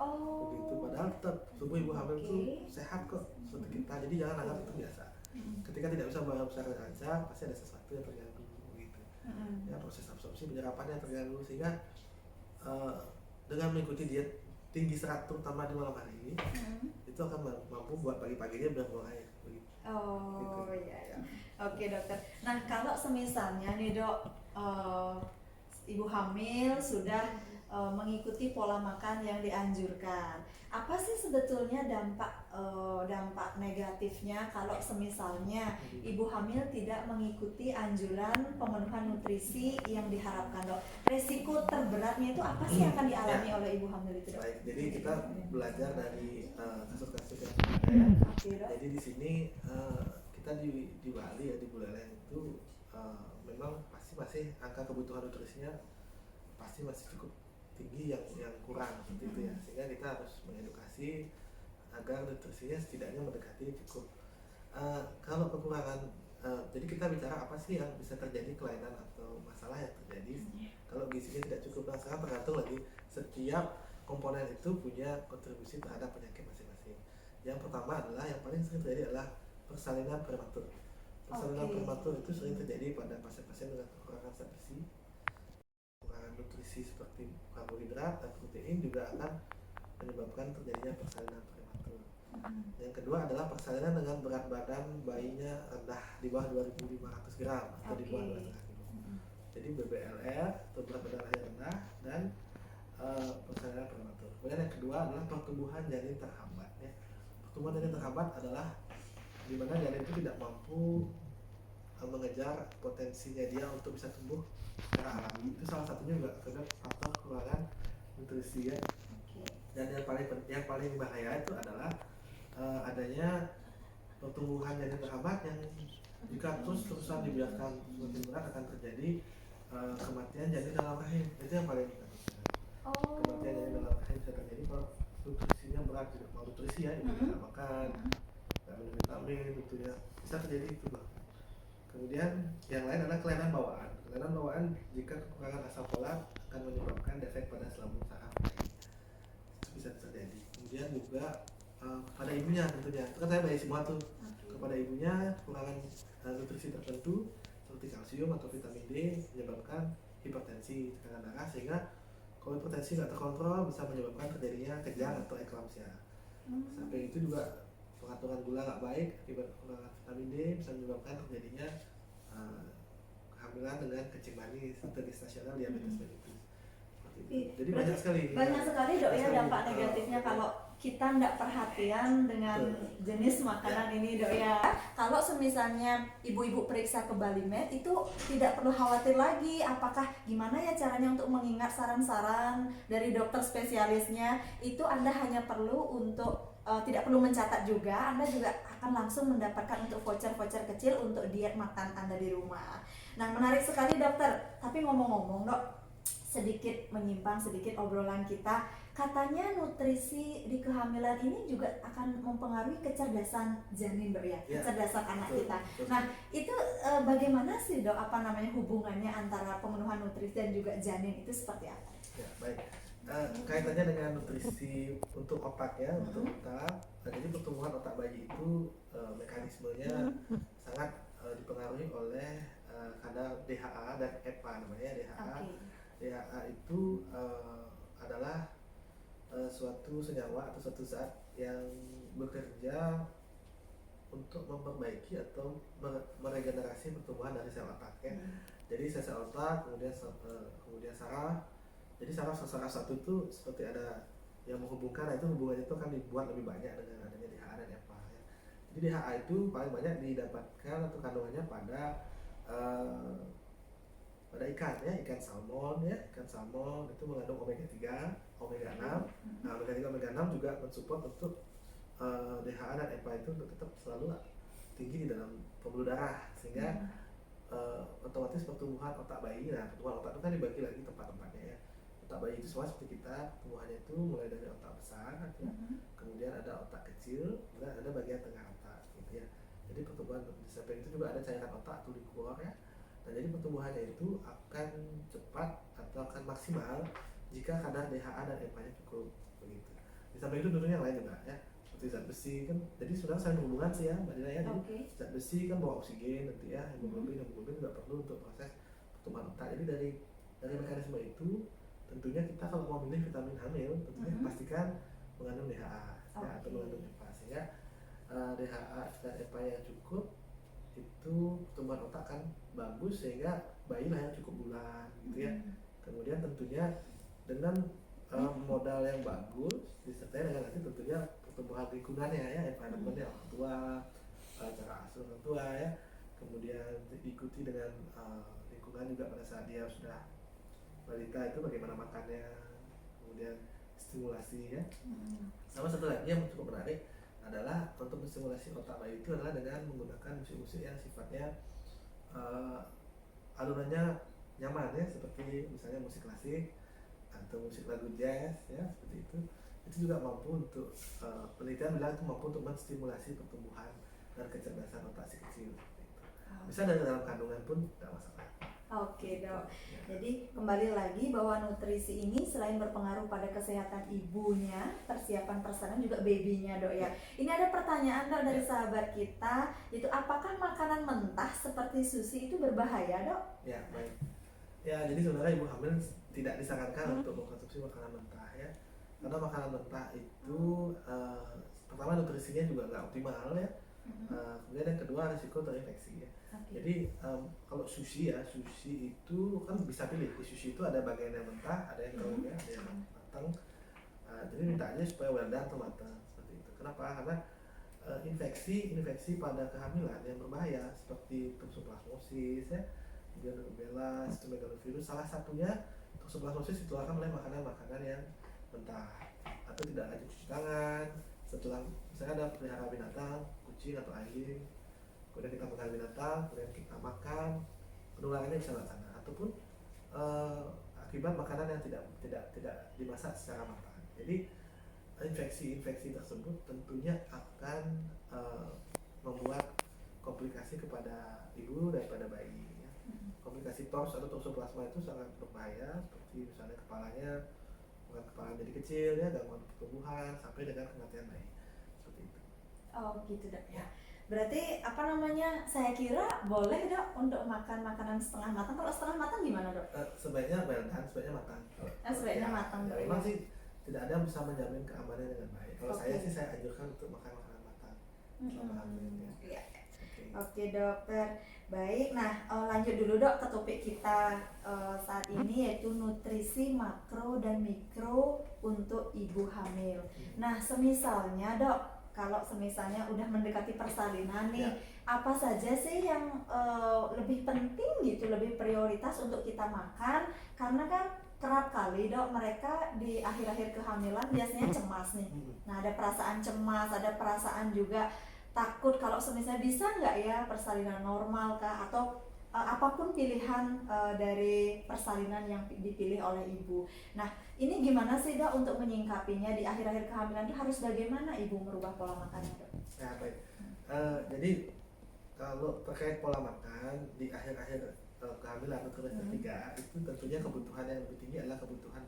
Begitu, padahal tetap tubuh ibu hamil itu sehat kok seperti kita, jadi jangan anggap itu biasa. Ketika tidak bisa buang air secara lancar, pasti ada sesuatu yang terganggu gitu. Ya, proses absorpsi penyerapannya terganggu, sehingga dengan mengikuti diet tinggi serat terutama di malam hari itu akan mampu buat pagi-paginya biar buang air begitu. Iya. Oke dokter. Nah kalau semisalnya nih dok, ibu hamil sudah mengikuti pola makan yang dianjurkan. Apa sih sebetulnya dampak negatifnya kalau semisalnya ibu hamil tidak mengikuti anjuran pemenuhan nutrisi yang diharapkan, Dok? Resiko terberatnya itu apa sih yang akan dialami oleh ibu hamil itu, Dok? Baik, jadi kita belajar dari kasus-kasus yang ada ya. Oke, Dok. Jadi di sini kita di Bali ya, di Buleleng itu memang pasti masih angka kebutuhan nutrisinya pasti masih cukup tinggi yang kurang seperti itu ya, sehingga kita harus mengedukasi agar nutrisinya setidaknya mendekati cukup. Kalau kekurangan, jadi kita bicara apa sih yang bisa terjadi, kelainan atau masalah yang terjadi kalau gizinya tidak cukup. Nah, sekarang tergantung lagi, setiap komponen itu punya kontribusi terhadap penyakit masing-masing. Yang pertama adalah, yang paling sering terjadi adalah persalinan prematur. Persalinan prematur itu sering terjadi pada pasien-pasien dengan kekurangan zat besi, kekurangan nutrisi seperti karbohidrat dan protein juga akan menyebabkan terjadinya persalinan prematur. Yang kedua adalah persalinan dengan berat badan bayinya rendah di bawah 2.500 gram atau di bawah 2,5 kg. Jadi BBLR atau berat badan lahir rendah dan persalinan prematur. Kemudian yang kedua adalah pertumbuhan janin terhambat ya. Pertumbuhan janin terhambat adalah di mana janin itu tidak mampu mengejar potensinya dia untuk bisa tumbuh secara alami. Itu salah satunya juga karena faktor kekurangan nutrisi ya. Dan yang paling bahaya itu adalah adanya pertumbuhan janin terhambat yang jika terus-terusan dibiarkan semakin berat akan terjadi kematian janin dalam rahim. Itu yang paling kita kematian janin dalam rahim bisa terjadi kalau nutrisinya berat, tidak mau nutrisi ya, tidak makan, tidak minum vitamin, itu ya bisa terjadi itu bang. Kemudian yang lain adalah kelainan bawaan. Kelainan bawaan jika kekurangan asam folat akan menyebabkan defek pada selambung saraf. Itu bisa terjadi. Kemudian juga pada ibunya tentunya. Itu kan saya bayi semua tuh. Kepada ibunya kekurangan nutrisi tertentu seperti kalsium atau vitamin D menyebabkan hipertensi, tekanan darah, sehingga kalau hipertensi nggak terkontrol bisa menyebabkan terjadinya kejang atau eklamsia. Sampai itu juga pengaturan gula nggak baik akibat kekurangan vitamin D bisa menyebabkan terjadinya kehamilan dengan kencing manis atau gestasional diabetes mellitus. Jadi banyak sekali Dok ya dampak negatifnya kalau kita tidak perhatian dengan jenis makanan ini, Dok ya. Kalau semisalnya ibu-ibu periksa ke Balimed itu tidak perlu khawatir lagi apakah gimana ya caranya untuk mengingat saran-saran dari dokter spesialisnya. Itu Anda hanya perlu untuk tidak perlu mencatat juga, Anda juga akan langsung mendapatkan untuk voucher-voucher kecil untuk diet makan Anda di rumah. Nah, menarik sekali dokter. Tapi ngomong-ngomong, Dok, sedikit menyimpang sedikit obrolan kita, katanya nutrisi di kehamilan ini juga akan mempengaruhi kecerdasan janin, Dok ya, kecerdasan anak kita. Nah, itu bagaimana sih, Dok, hubungannya antara pemenuhan nutrisi dan juga janin itu seperti apa? Ya, baik. Kaitannya dengan nutrisi untuk otak ya, untuk otak. Jadi pertumbuhan otak bayi itu mekanismenya sangat dipengaruhi oleh kadar DHA dan EPA namanya DHA. DHA itu adalah suatu senyawa atau suatu zat yang bekerja untuk memperbaiki atau meregenerasi pertumbuhan dari sel otak ya. Jadi sel otak kemudian saraf. Jadi saraf satu itu seperti ada yang menghubungkan, itu hubungannya itu akan dibuat lebih banyak dengan adanya DHA dan EPA ya. Jadi DHA itu paling banyak didapatkan atau kandungannya pada ikan ya, ikan salmon itu mengandung omega 3, omega 6. Nah, omega 3, omega 6 juga mensupport untuk DHA dan EPA itu tetap selalu tinggi di dalam pembuluh darah, sehingga otomatis pertumbuhan otak bayi. Nah, pertumbuhan otak itu kan dibagi lagi tempat-tempatnya ya. Otak bayi itu semua seperti kita, tumbuhannya itu mulai dari otak besar ya. Kemudian ada otak kecil, kemudian ada bagian tengah otak gitu ya. Jadi pertumbuhan di samping itu juga ada cairan otak atau liquor ya. Nah, jadi pertumbuhannya itu akan cepat atau akan maksimal jika kadar DHA dan EPA-nya cukup begitu. Di samping itu tentunya yang lain juga ya, seperti zat besi kan. Jadi sebenarnya saling berhubungan sih ya, Mbak Dina ya. Jadi zat besi kan bawa oksigen nanti ya, hemoglobin juga perlu untuk proses pertumbuhan otak. Jadi dari mekanisme itu tentunya kita kalau mau milih vitamin hamil tentunya pastikan mengandung DHA ya, atau mengandung EPA, sehingga DHA dan EPA yang cukup itu pertumbuhan otak kan bagus, sehingga bayi lahir cukup bulan gitu ya. Kemudian tentunya dengan modal yang bagus disertai dengan nanti tentunya pertumbuhan lingkungannya ya, environmentnya orang tua, cara asuh orang tua ya, kemudian diikuti dengan lingkungan juga pada saat dia sudah balita itu bagaimana makannya, kemudian stimulasi ya. Sama satu lagi yang cukup menarik adalah untuk menstimulasi otak bayi itu adalah dengan menggunakan musik-musik yang sifatnya alunannya nyaman ya, seperti misalnya musik klasik atau musik lagu jazz ya, seperti itu juga mampu untuk penelitian bilang itu mampu untuk menstimulasi pertumbuhan dan kecerdasan otak si kecil seperti itu. Bisa dari dalam kandungan pun tidak masalah. Oke dok, jadi kembali lagi bahwa nutrisi ini selain berpengaruh pada kesehatan ibunya, persiapan persalinan juga babynya dok ya. Ini ada pertanyaan dok dari sahabat kita, itu apakah makanan mentah seperti sushi itu berbahaya dok? Ya baik. Ya jadi sebenarnya ibu hamil tidak disarankan untuk mengkonsumsi makanan mentah ya, karena makanan mentah itu pertama nutrisinya juga nggak optimal ya. Kemudian yang kedua risiko terinfeksi ya. Jadi kalau sushi ya, sushi itu kan bisa pilih. Di sushi itu ada bagian yang mentah, ada yang kering ya, ada yang matang. Jadi minta aja supaya well done atau matang seperti itu. Kenapa? Karena infeksi pada kehamilan yang berbahaya seperti toxoplasmosis ya, kemudian rubella, cytomegalovirus, salah satunya toxoplasmosis ditularkan oleh makanan-makanan yang mentah atau tidak rajin cuci tangan setelah misalnya ada pelihara binatang, kucing atau anjing, kemudian kita makan binatang, kemudian kita makan, penularannya bisa lewat sana ataupun akibat makanan yang tidak dimasak secara matang. Jadi infeksi tersebut tentunya akan membuat komplikasi kepada ibu dan pada bayi ya. Komplikasi TORS atau toxoplasma itu sangat berbahaya, seperti misalnya kepala jadi kecil ya, gangguan pertumbuhan sampai dengan kematian bayi seperti itu. Oh gitu dok ya. Berarti saya kira boleh dok untuk makan makanan setengah matang. Kalau setengah matang gimana dok? Sebaiknya well done, sebaiknya matang. Sebaiknya matang dok. Memang sih tidak ada yang bisa menjamin keamanan dengan baik. Kalau saya anjurkan untuk makan makanan matang selama hamil ya. Oke dokter, baik. Nah lanjut dulu dok ke topik kita saat ini, yaitu nutrisi makro dan mikro untuk ibu hamil. Nah semisalnya dok, kalau semisalnya udah mendekati persalinan nih, apa saja sih yang lebih penting gitu, lebih prioritas untuk kita makan? Karena kan kerap kali dok, mereka di akhir-akhir kehamilan biasanya cemas nih. Nah ada perasaan cemas, ada perasaan juga takut kalau misalnya bisa nggak ya persalinan normal kah, atau apapun pilihan dari persalinan yang dipilih oleh ibu. Nah ini gimana sih dok untuk menyingkapinya di akhir-akhir kehamilan itu, harus bagaimana ibu merubah pola makannya dok? Nah baik, jadi kalau terkait pola makan di akhir-akhir kehamilan atau trimester 3 itu tentunya kebutuhan yang lebih tinggi adalah kebutuhan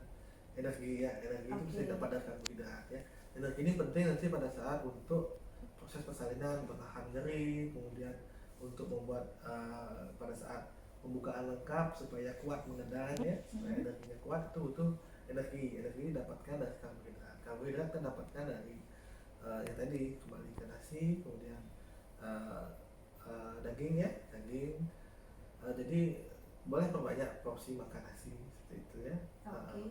energi ya. Energi itu bisa dapat dari karbohidrat ya. Energi ini penting nanti pada saat untuk proses persalinan, menahan nyeri, kemudian untuk membuat pada saat pembukaan lengkap supaya kuat mengendang ya, supaya energinya kuat itu butuh energi didapatkan dari karbohidrat kan dapatkan dari yang tadi kembali ke nasi, kemudian daging ya, jadi boleh perbanyak porsi makan nasi seperti itu ya.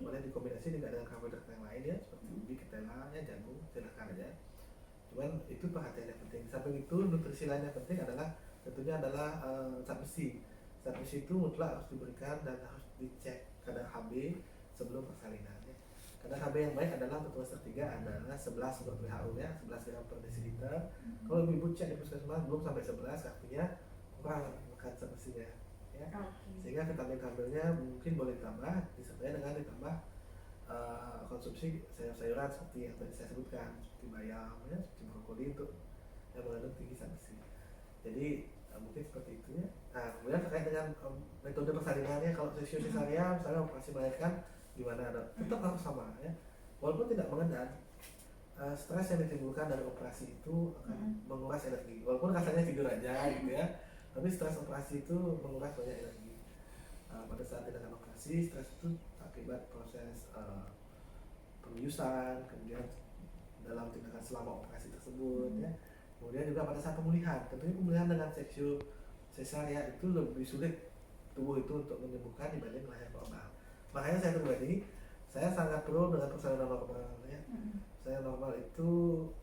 Boleh dikombinasi dengan karbohidrat yang lain ya, seperti ubi, ketela ya, jagung, silakan aja. Cuman itu perhatian yang penting. Samping itu nutrisi lain yang penting adalah tentunya adalah zat besi. Zat besi itu mutlak harus diberikan dan harus dicek kadar Hb sebelum persalinan ya. Kadar Hb yang baik adalah untuk trimester 3 adalah 11 menurut WHO ya, 11 gram per desiliter. Kalau ibu cek di puskesmas belum sampai 11, artinya kurang makan zat besinya ya. Sehingga vitamin K-nya mungkin boleh ditambah, disertai dengan ditambah konsumsi sayur-sayuran seperti yang tadi saya sebutkan, seperti bayam ya, seperti brokoli untuk yang mengandung tinggi zat besi. Jadi mungkin seperti itu ya. Nah kemudian terkait dengan metode persalinannya, kalau sesio cesarean misalnya operasi melahirkan gimana dok? Tetap harus sama ya, walaupun tidak mengendap. Stres yang ditimbulkan dari operasi itu akan menguras energi, walaupun rasanya tidur aja gitu ya, tapi stres operasi itu menguras banyak energi. Pada saat tindakan operasi, stres itu akibat proses pembiusan, kemudian dalam tindakan selama operasi tersebut ya. Kemudian juga pada saat pemulihan, tentunya pemulihan dengan seksio cesarean itu lebih sulit tubuh itu untuk menyembuhkan dibanding melahirkan normal. makanya saya pribadi saya sangat pro dengan persalinan normal ya. Saya normal itu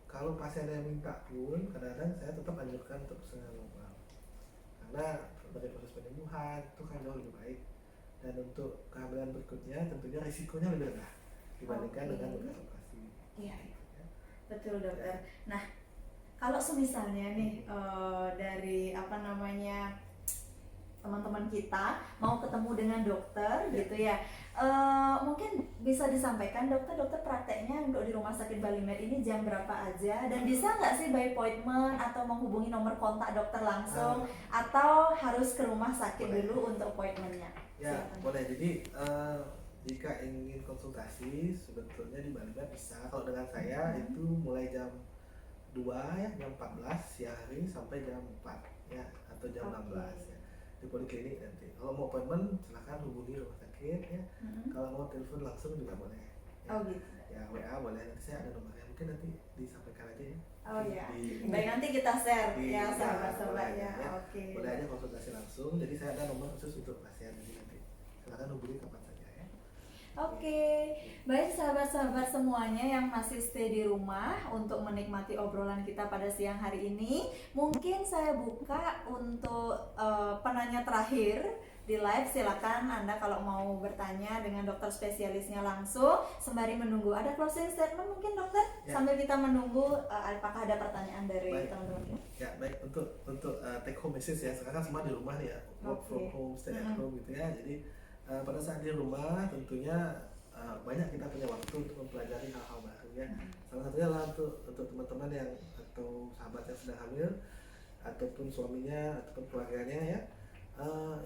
kalau pasien yang minta pun kadang-kadang saya tetap anjurkan untuk persalinan normal karena dari proses penyembuhan itu kan jauh lebih baik dan untuk kehamilan berikutnya tentunya risikonya lebih rendah dibandingkan dengan bekas operasi. Iya, betul dokter. Nah, kalau semisalnya nih dari teman-teman kita mau ketemu dengan dokter gitu ya, mungkin bisa disampaikan dokter prakteknya untuk di Rumah Sakit Bali Med ini jam berapa aja, dan bisa nggak sih by appointment atau menghubungi nomor kontak dokter langsung atau harus ke rumah sakit dulu untuk appointmentnya? Ya, boleh. Jadi jika ingin konsultasi sebetulnya di Bali Med bisa. Kalau dengan saya itu mulai jam 2 ya, jam 14 siang hari sampai jam 4 ya, atau jam 16 ya, di poliklinik nanti. Kalau mau appointment silahkan hubungi rumah sakit ya. Kalau mau telepon langsung juga boleh ya. Oh gitu. Ya, WA boleh, nanti saya ada nomornya, mungkin nanti disampaikan aja ya. Oh iya. Baik, nanti kita share ya sahabat-sahabat ya. Oke. Boleh aja konsultasi langsung. Jadi saya ada nomor khusus untuk pasien, jadi nanti silakan hubungi kapan saja ya. Oke, baik sahabat-sahabat semuanya yang masih stay di rumah untuk menikmati obrolan kita pada siang hari ini, mungkin saya buka untuk penanya terakhir di live. Silakan Anda kalau mau bertanya dengan dokter spesialisnya langsung sembari menunggu. Ada closing statement mungkin dokter? Ya. Sambil kita menunggu apakah ada pertanyaan dari teman-teman? Ya, baik, untuk take home message ya. Sekarang semua di rumah nih ya, work from home, stay at home gitu ya. Jadi pada saat di rumah tentunya banyak kita punya waktu untuk mempelajari hal-hal baru ya. Salah satunya adalah untuk teman-teman yang atau sahabat yang sedang hamil ataupun suaminya ataupun keluarganya ya.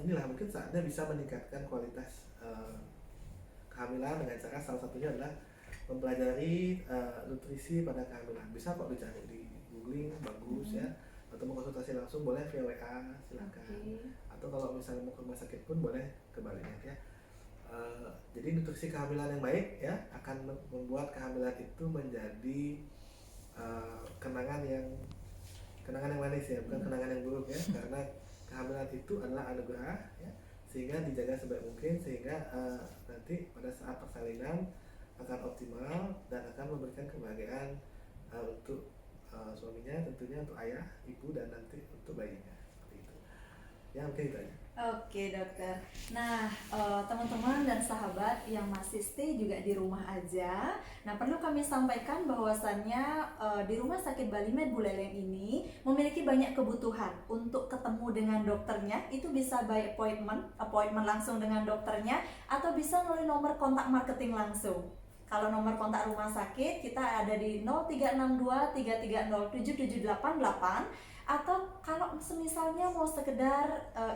Inilah mungkin saatnya bisa meningkatkan kualitas kehamilan dengan cara salah satunya adalah mempelajari nutrisi pada kehamilan. Bisa kok dicari di googling, bagus ya, atau mau konsultasi langsung boleh via WA, silakan. Atau kalau misalnya mau ke rumah sakit pun boleh ke Bali Med ya. Jadi nutrisi kehamilan yang baik ya akan membuat kehamilan itu menjadi kenangan yang manis ya, bukan kenangan yang buruk ya. Karena kehamilan itu adalah anugerah ya, sehingga dijaga sebaik mungkin sehingga nanti pada saat persalinan akan optimal dan akan memberikan kebahagiaan untuk suaminya, tentunya untuk ayah, ibu, dan nanti untuk bayinya, seperti itu ya. Mungkin itu aja. Oke dokter. Nah teman-teman dan sahabat yang masih stay juga di rumah aja, nah perlu kami sampaikan bahwasannya di Rumah Sakit Bali Med Buleleng ini memiliki banyak kebutuhan untuk ketemu dengan dokternya. Itu bisa by appointment langsung dengan dokternya, atau bisa melalui nomor kontak marketing langsung. Kalau nomor kontak rumah sakit kita ada di 0362 3307 788. Atau kalau semisalnya mau sekedar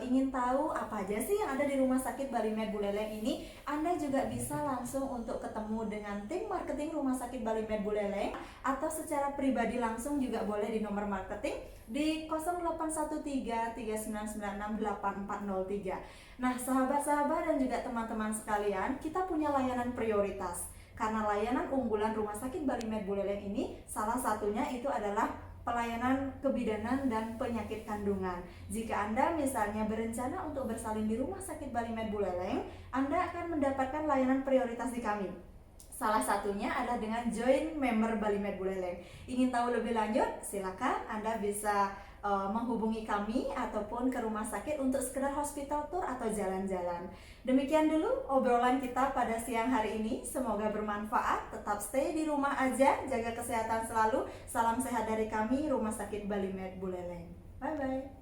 ingin tahu apa aja sih yang ada di Rumah Sakit Bali Med Buleleng ini, Anda juga bisa langsung untuk ketemu dengan tim marketing Rumah Sakit Bali Med Buleleng, atau secara pribadi langsung juga boleh di nomor marketing di 0813 3996 8403. Nah sahabat-sahabat dan juga teman-teman sekalian, kita punya layanan prioritas. Karena layanan unggulan Rumah Sakit Bali Med Buleleng ini salah satunya itu adalah pelayanan kebidanan dan penyakit kandungan. Jika Anda misalnya berencana untuk bersalin di Rumah Sakit Bali Med Buleleng, Anda akan mendapatkan layanan prioritas di kami. Salah satunya adalah dengan join member Bali Med Buleleng. Ingin tahu lebih lanjut? Silakan Anda bisa menghubungi kami ataupun ke rumah sakit untuk sekedar hospital tour atau jalan-jalan. Demikian dulu obrolan kita pada siang hari ini. Semoga bermanfaat. Tetap stay di rumah aja, jaga kesehatan selalu. Salam sehat dari kami, Rumah Sakit Bali Med Buleleng. Bye bye.